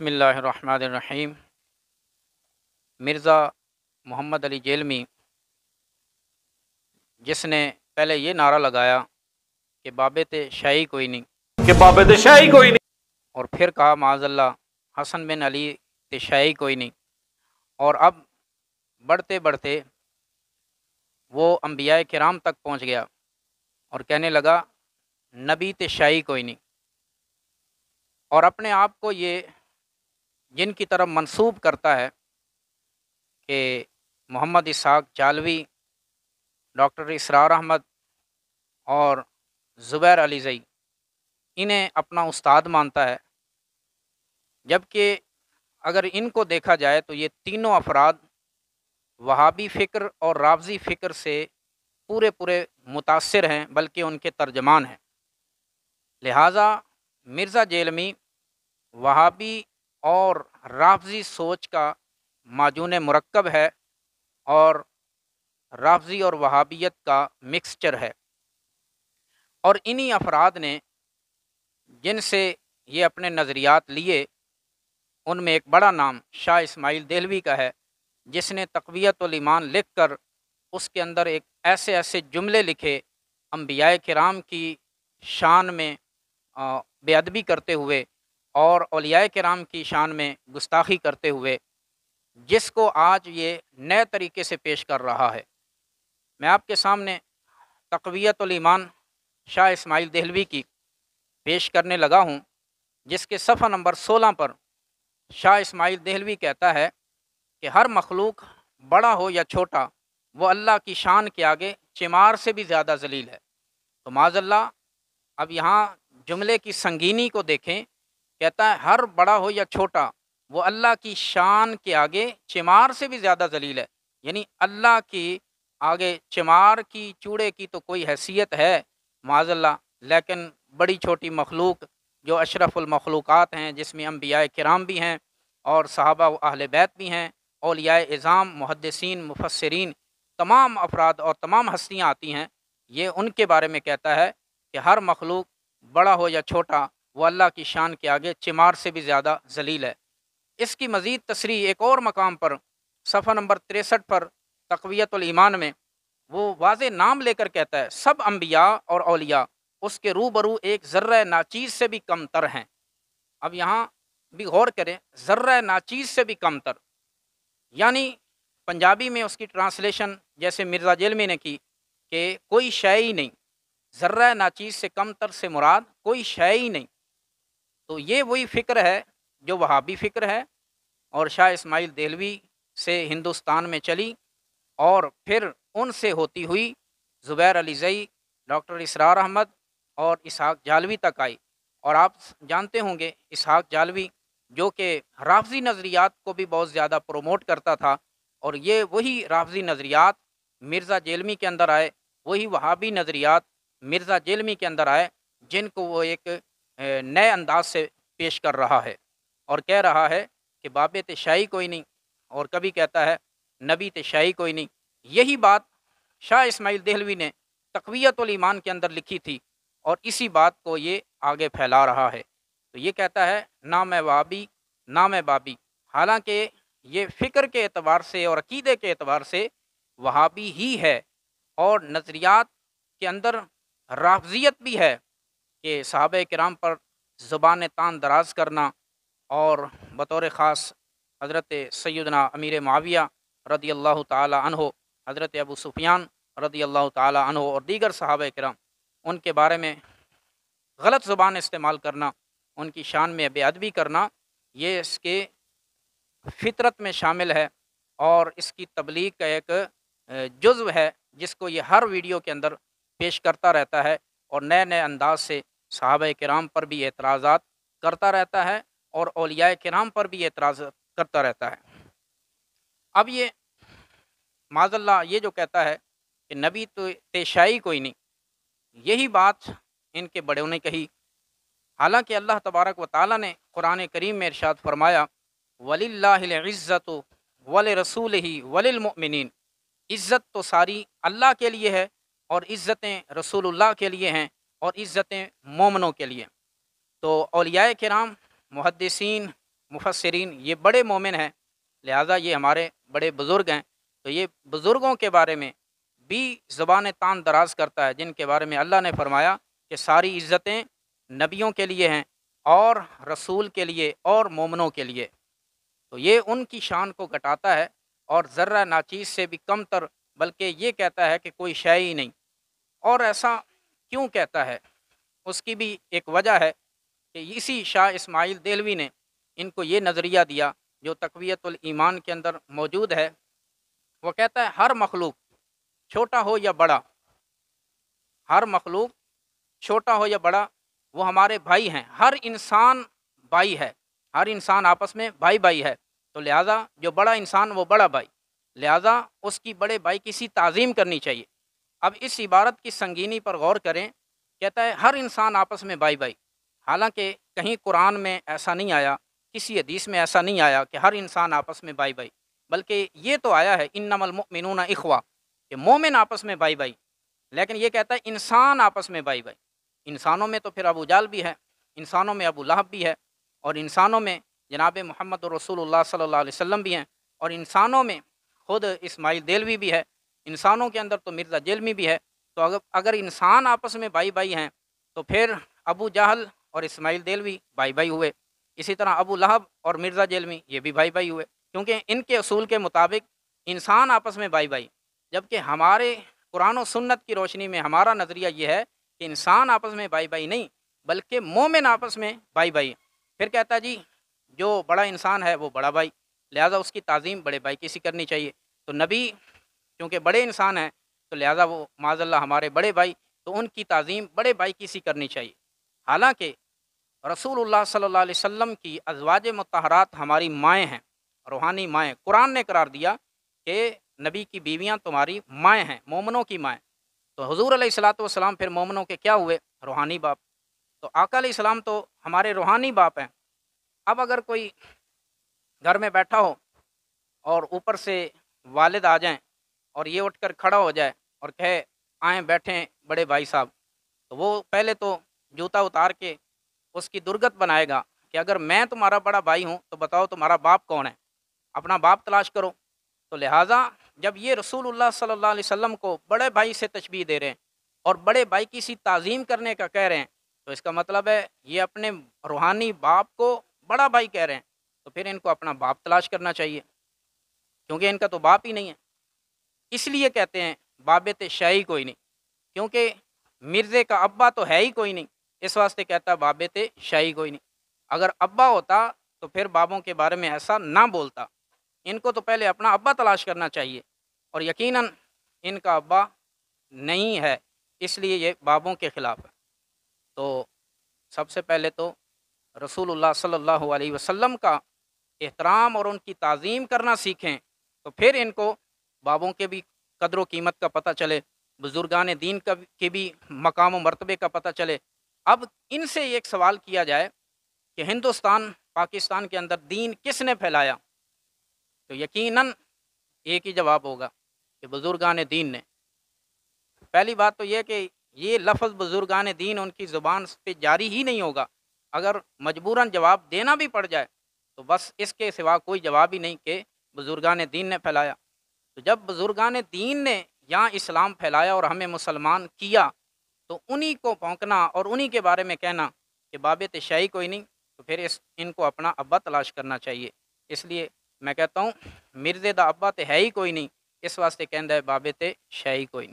بسم اللہ الرحمن الرحیم۔ مرزا محمد علی جیلمی، جس نے پہلے یہ نعرہ لگایا کہ بابت شاہی کوئی نہیں، کہ بابت شاہی کوئی نہیں، اور پھر کہا معاذ اللہ حسن بن علی تے شاہی کوئی نہیں، اور اب بڑھتے بڑھتے وہ انبیاء کرام تک پہنچ گیا اور کہنے لگا نبی تے شاہی کوئی نہیں، اور اپنے آپ کو یہ جن کی طرف منسوب کرتا ہے کہ محمد اسحاق جالوی، ڈاکٹر اسرار احمد اور زبیر علی زئی، انہیں اپنا استاد مانتا ہے، جبکہ اگر ان کو دیکھا جائے تو یہ تینوں افراد وہابی فکر اور رافضی فکر سے پورے متاثر ہیں، بلکہ ان کے ترجمان ہیں۔ لہٰذا مرزا جیلمی وہابی اور رافضی سوچ کا معجون مرکب ہے اور رافضی اور وہابیت کا مکسچر ہے، اور انہی افراد نے جن سے یہ اپنے نظریات لیے ان میں ایک بڑا نام شاہ اسماعیل دہلوی کا ہے، جس نے تقویت الایمان لکھ کر اس کے اندر ایک ایسے جملے لکھے انبیاء کرام کی شان میں بے ادبی کرتے ہوئے اور اولیاء کرام کی شان میں گستاخی کرتے ہوئے، جس کو آج یہ نئے طریقے سے پیش کر رہا ہے۔ میں آپ کے سامنے تقویت الایمان شاہ اسماعیل دہلوی کی پیش کرنے لگا ہوں، جس کے صفحہ نمبر 16 پر شاہ اسماعیل دہلوی کہتا ہے کہ ہر مخلوق بڑا ہو یا چھوٹا، وہ اللہ کی شان کے آگے چمار سے بھی زیادہ ذلیل ہے۔ تو معاذ اللہ، اب یہاں جملے کی سنگینی کو دیکھیں، کہتا ہے ہر بڑا ہو یا چھوٹا وہ اللہ کی شان کے آگے چمار سے بھی زیادہ ذلیل ہے، یعنی اللہ کی آگے چمار کی چوڑے کی تو کوئی حیثیت ہے معاذ اللہ، لیکن بڑی چھوٹی مخلوق جو اشرف المخلوقات ہیں، جس میں انبیاء کرام بھی ہیں اور صحابہ و اہل بیت بھی ہیں، اولیاء اعظام، محدثین، مفسرین، تمام افراد اور تمام ہستیاں آتی ہیں، یہ ان کے بارے میں کہتا ہے کہ ہر مخلوق بڑا ہو یا چھوٹا وہ اللہ کی شان کے آگے چمار سے بھی زیادہ ذلیل ہے۔ اس کی مزید تصریح ایک اور مقام پر صفحہ نمبر 63 پر تقویت الایمان میں وہ واضح نام لے کر کہتا ہے سب انبیاء اور اولیاء اس کے روبرو ایک ذرہ ناچیز سے بھی کم تر ہیں۔ اب یہاں بھی غور کریں، ذرہ ناچیز سے بھی کم تر، یعنی پنجابی میں اس کی ٹرانسلیشن جیسے مرزا جیلمی نے کی کہ کوئی شے ہی نہیں، ذرہ ناچیز سے کم تر سے مراد کوئی شے ہی نہیں۔ تو یہ وہی فکر ہے جو وہابی فکر ہے، اور شاہ اسماعیل دہلوی سے ہندوستان میں چلی اور پھر ان سے ہوتی ہوئی زبیر علی زئی، ڈاکٹر اسرار احمد اور اسحاق جالوی تک آئی۔ اور آپ جانتے ہوں گے اسحاق جالوی جو کہ رافضی نظریات کو بھی بہت زیادہ پروموٹ کرتا تھا، اور یہ وہی رافضی نظریات مرزا جیلمی کے اندر آئے، وہی وہابی نظریات مرزا جیلمی کے اندر آئے، جن کو وہ ایک نئے انداز سے پیش کر رہا ہے، اور کہہ رہا ہے کہ بابت شاہی کوئی نہیں، اور کبھی کہتا ہے نبی تے شاہی کوئی نہیں۔ یہی بات شاہ اسماعیل دہلوی نے تقویت الایمان کے اندر لکھی تھی، اور اسی بات کو یہ آگے پھیلا رہا ہے۔ تو یہ کہتا ہے نہ میں وہابی نہ میں بابی، حالانکہ یہ فکر کے اعتبار سے اور عقیدے کے اعتبار سے وہابی ہی ہے، اور نظریات کے اندر رافضیت بھی ہے کہ صحابہ کرام پر زبان تان دراز کرنا، اور بطور خاص حضرت سیدنا امیر معاویہ رضی اللہ تعالی عنہ، حضرت ابو سفیان رضی اللہ تعالی عنہ اور دیگر صحابہ کرام، ان کے بارے میں غلط زبان استعمال کرنا، ان کی شان میں بے ادبی کرنا، یہ اس کے فطرت میں شامل ہے، اور اس کی تبلیغ کا ایک جزو ہے جس کو یہ ہر ویڈیو کے اندر پیش کرتا رہتا ہے، اور نئے انداز سے صحابہ کرام پر بھی اعتراضات کرتا رہتا ہے اور اولیاء کرام پر بھی اعتراض کرتا رہتا ہے۔ اب یہ معاذ اللہ یہ جو کہتا ہے کہ نبی تو شاہی کوئی نہیں، یہی بات ان کے بڑوں نے کہی، حالانکہ اللہ تبارک و تعالیٰ نے قرآن کریم میں ارشاد فرمایا وَلِلَّهِ الْعِزَّةُ وَلِرَسُولِهِ وَلِلْمُؤْمِنِينَ، عزت تو ساری اللہ کے لیے ہے، اور عزتیں رسول اللہ کے لیے ہیں، اور عزتیں مومنوں کے لیے۔ تو اولیاء کرام، محدثین، मुफस्सिरीन ये बड़े मोमिन हैं, लिहाजा ये हमारे बड़े बुज़ुर्ग हैं। तो ये बुज़ुर्गों के बारे में भी ज़ुबान तान दराज़ करता है, जिनके बारे में अल्लाह ने फरमाया कि सारी इज़्ज़तें नबियों के लिए हैं और रसूल के लिए और मोमिनों के लिए। तो ये उनकी शान को घटाता है और ज़र्रा नाचीज़ से भी कमतर, बल्कि ये कहता है कि कोई शय ही नहीं। और ऐसा क्यों कहता है, उसकी भी एक वजह है कि इसी शाह इस्माइल देहलवी ने इनको ये नज़रिया दिया जो तक़वियतुल ईमान के अंदर मौजूद है। वो कहता है हर मखलूक, छोटा हो या बड़ा, हर मखलूक छोटा हो या बड़ा, वो हमारे भाई हैं। हर इंसान भाई है, हर इंसान आपस में भाई भाई है। तो लिहाजा जो बड़ा इंसान वो बड़ा भाई, लिहाजा उसकी बड़े भाई की सी ताज़ीम करनी चाहिए। अब इस इबारत की संगीनी पर गौर करें, कहता है हर इंसान आपस में भाई भाई। हालांकि कहीं कुरान में ऐसा नहीं आया, किसी हदीस में ऐसा नहीं आया कि हर इंसान आपस में भाई भाई, बल्कि ये तो आया है इन्नमल मुमिनूना इख्वा, कि मोमिन आपस में भाई भाई। लेकिन ये कहता है इंसान आपस में भाई भाई। इंसानों में तो फिर अबू जाल भी है, इंसानों में अबू लहब भी है, और इंसानों में जनाब मोहम्मद रसूलुल्लाह सल्लल्लाहु अलैहि वसल्लम भी हैं, और इंसानों में खुद इस्माइल देलवी भी है, इंसानों के अंदर तो मिर्ज़ा जेलमी भी है। तो अगर इंसान आपस में भाई भाई हैं तो फिर अबू जहल और इस्माइल देलवी भाई भाई हुए। इसी तरह अबू लहब और मिर्ज़ा जेलमी ये भी भाई भाई हुए, क्योंकि इनके असूल के मुताबिक इंसान आपस में भाई भाई। जबकि हमारे कुरान और सुन्नत की रोशनी में हमारा नज़रिया ये है कि इंसान आपस में भाई भाई नहीं, बल्कि मोमिन आपस में भाई भाई। फिर कहता है जी जो बड़ा इंसान है वो बड़ा भाई, लिहाजा उसकी ताज़ीम बड़े भाई की सी करनी चाहिए। तो नबी क्योंकि बड़े इंसान हैं, तो लिहाजा वो माज़अल्लाह हमारे बड़े भाई, तो उनकी ताज़ीम बड़े भाई की सी करनी चाहिए। हालांकि रसूलुल्लाह सल्लल्लाहु अलैहि वसल्लम की अज़वाज मुत्तहरात हमारी माएँ हैं, रूहानी माएँ। कुरान ने करार दिया कि नबी की बीवियाँ तुम्हारी माएँ हैं, मोमिनों की माएँ। तो हुज़ूर अलैहिस्सलातु वस्सलाम फिर मोमिनों के क्या हुए? रूहानी बाप। तो आका अलैहिस्सलाम तो हमारे रूहानी बाप हैं। अब अगर कोई घर में बैठा हो और ऊपर से वालिद आ जाएं और ये उठकर खड़ा हो जाए और कहे आएँ बैठें बड़े भाई साहब, तो वो पहले तो जूता उतार के उसकी दुर्गत बनाएगा कि अगर मैं तुम्हारा बड़ा भाई हूँ तो बताओ तुम्हारा बाप कौन है, अपना बाप तलाश करो। तो लिहाजा जब ये रसूलुल्लाह सल्लल्लाहु अलैहि वसल्लम को बड़े भाई से तशबीह दे रहे हैं और बड़े भाई की सी ताज़ीम करने का कह रहे हैं, तो इसका मतलब है ये अपने रूहानी बाप को बड़ा भाई कह रहे हैं। तो फिर इनको अपना बाप तलाश करना चाहिए, क्योंकि इनका तो बाप ही नहीं है। इसलिए कहते हैं बाबेत शाही कोई नहीं, क्योंकि मिर्ज़े का अब्बा तो है ही कोई नहीं, इस वास्ते कहता बाबेत शाही कोई नहीं। अगर अब्बा होता तो फिर बाबों के बारे में ऐसा ना बोलता। इनको तो पहले अपना अब्बा तलाश करना चाहिए, और यकीनन इनका अब्बा नहीं है, इसलिए ये बाबों के ख़िलाफ़ है। तो सबसे पहले तो रसूलुल्लाह सल्लल्लाहु अलैहि वसल्लम का एहतराम और उनकी ताज़ीम करना सीखें, तो फिर इनको बाबों के भी कदर व कीमत का पता चले, बुज़ुर्गान दीन का के भी मकाम व मर्तबे का पता चले। अब इनसे एक सवाल किया जाए कि हिंदुस्तान, पाकिस्तान के अंदर दीन किसने फैलाया? तो यकीनन एक ही जवाब होगा कि बुज़ुर्गान दीन ने। पहली बात तो ये कि ये लफ्ज़ बुज़ुर्गान दीन उनकी ज़ुबान पे जारी ही नहीं होगा। अगर मजबूरन जवाब देना भी पड़ जाए तो बस इसके सिवा कोई जवाब ही नहीं कि बुज़ुर्गान दीन ने फैलाया। तो जब बुज़ुर्गान दीन ने यहाँ इस्लाम फैलाया और हमें मुसलमान किया, तो उन्हीं को भौंकना और उन्हीं के बारे में कहना कि बाबेत शाही कोई नहीं, तो फिर इनको अपना अब्बा तलाश करना चाहिए। इसलिए मैं कहता हूँ मिर्ज़े दा अब्बा तो है ही कोई नहीं, इस वास्ते कहता है बाबेत शाही कोई नहीं।